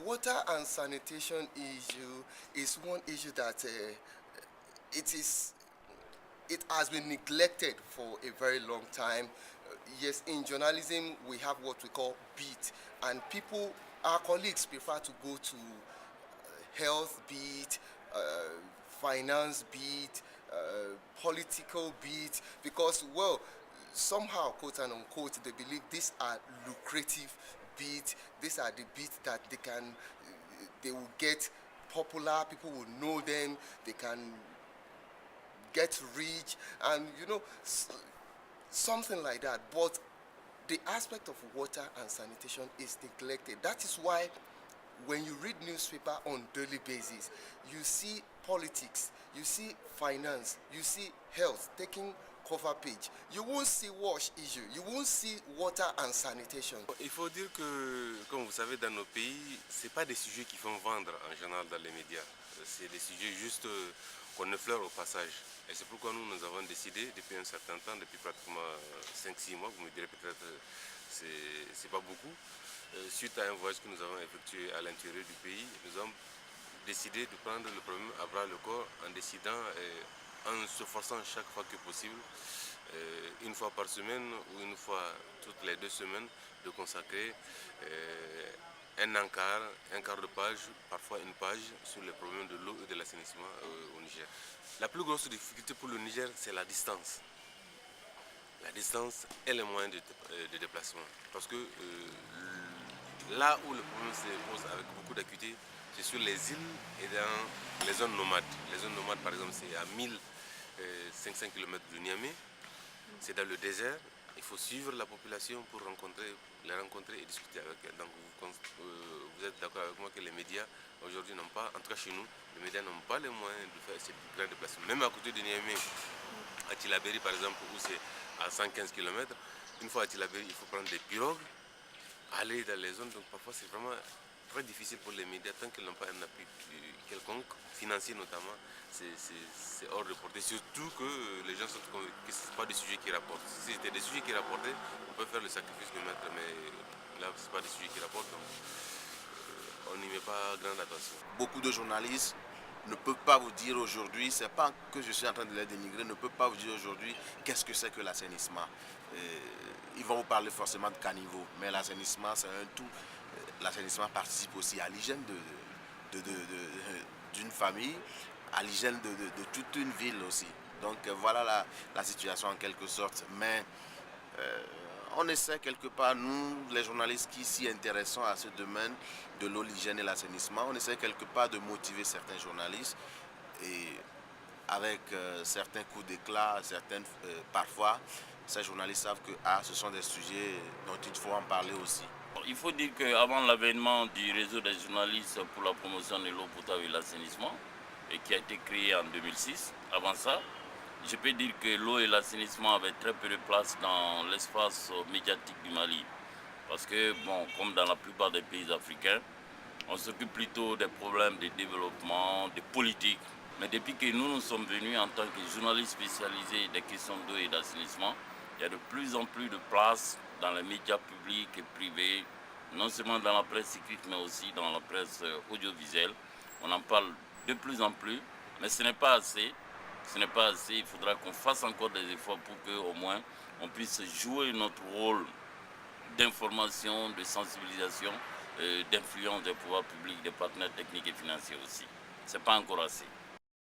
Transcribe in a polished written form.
water and sanitation issue is one issue that it has been neglected for a very long time. Yes, in journalism we have what we call beat, and our colleagues prefer to go to health beat, finance beat, political beat, because, well, somehow, quote and unquote, they believe these are lucrative beats. These are the beats that they will get popular, people will know them, they can get rich, and something like that. But the aspect of water and sanitation is neglected. That is why when you read newspaper on daily basis, you see politics, you see finance, you see health taking cover page. You won't see wash issue, you won't see water and sanitation. Il faut dire que, comme vous savez, dans nos pays, c'est pas des sujets qui font vendre en général dans les médias. C'est des sujets juste qu'on effleure au passage. Et c'est pourquoi nous avons décidé depuis un certain temps, depuis pratiquement 5-6 mois, vous me direz peut-être c'est pas beaucoup, suite à un voyage que nous avons effectué à l'intérieur du pays, nous avons décidé de prendre le problème à bras le corps en décidant, en se forçant chaque fois que possible, une fois par semaine ou une fois toutes les 2 semaines, de consacrer un quart de page, parfois une page, sur les problèmes de l'eau et de l'assainissement au Niger. La plus grosse difficulté pour le Niger, c'est la distance. La distance et les moyens de déplacement. Parce que là où le problème se pose avec beaucoup d'acuité, c'est sur les îles et dans les zones nomades. Les zones nomades, par exemple, c'est à 1500 km de Niamey. C'est dans le désert. Il faut suivre la population pour les rencontrer et discuter avec elles. Donc vous êtes d'accord avec moi que les médias aujourd'hui n'ont pas, en tout cas chez nous, les médias n'ont pas les moyens de faire ces grands déplacements. Même à côté de Niamey, à Tillabéri par exemple, où c'est à 115 km, une fois à Tillabéri, il faut prendre des pirogues, aller dans les zones. Donc parfois c'est vraiment très difficile pour les médias tant qu'ils n'ont pas un appui quelconque, financier notamment, c'est hors de portée. Surtout que les gens sont convaincus que ce n'est pas des sujets qui rapportent. Si c'était des sujets qui rapportaient, on peut faire le sacrifice de mettre, mais là ce n'est pas des sujets qui rapportent, donc on n'y met pas grande attention. Beaucoup de journalistes ne peuvent pas vous dire aujourd'hui, c'est pas que je suis en train de les dénigrer, ne peuvent pas vous dire aujourd'hui qu'est-ce que c'est que l'assainissement. Ils vont vous parler forcément de caniveau, mais l'assainissement c'est un tout. L'assainissement participe aussi à l'hygiène d'une famille, à l'hygiène de toute une ville aussi. Donc voilà la situation en quelque sorte. Mais on essaie quelque part, nous les journalistes qui s'y intéressons à ce domaine de l'eau, l'hygiène et l'assainissement, on essaie quelque part de motiver certains journalistes et avec certains coups d'éclat, parfois ces journalistes savent que ce sont des sujets dont il faut en parler aussi. Il faut dire qu'avant l'avènement du réseau des journalistes pour la promotion de l'eau potable et l'assainissement, qui a été créé en 2006, avant ça, je peux dire que l'eau et l'assainissement avaient très peu de place dans l'espace médiatique du Mali. Parce que, bon, comme dans la plupart des pays africains, on s'occupe plutôt des problèmes de développement, de politique. Mais depuis que nous sommes venus en tant que journalistes spécialisés des questions d'eau et d'assainissement, il y a de plus en plus de place dans les médias publics et privés, non seulement dans la presse écrite, mais aussi dans la presse audiovisuelle. On en parle de plus en plus, mais ce n'est pas assez. Ce n'est pas assez, il faudra qu'on fasse encore des efforts pour qu'au moins on puisse jouer notre rôle d'information, de sensibilisation, d'influence des pouvoirs publics, des partenaires techniques et financiers aussi. Ce n'est pas encore assez.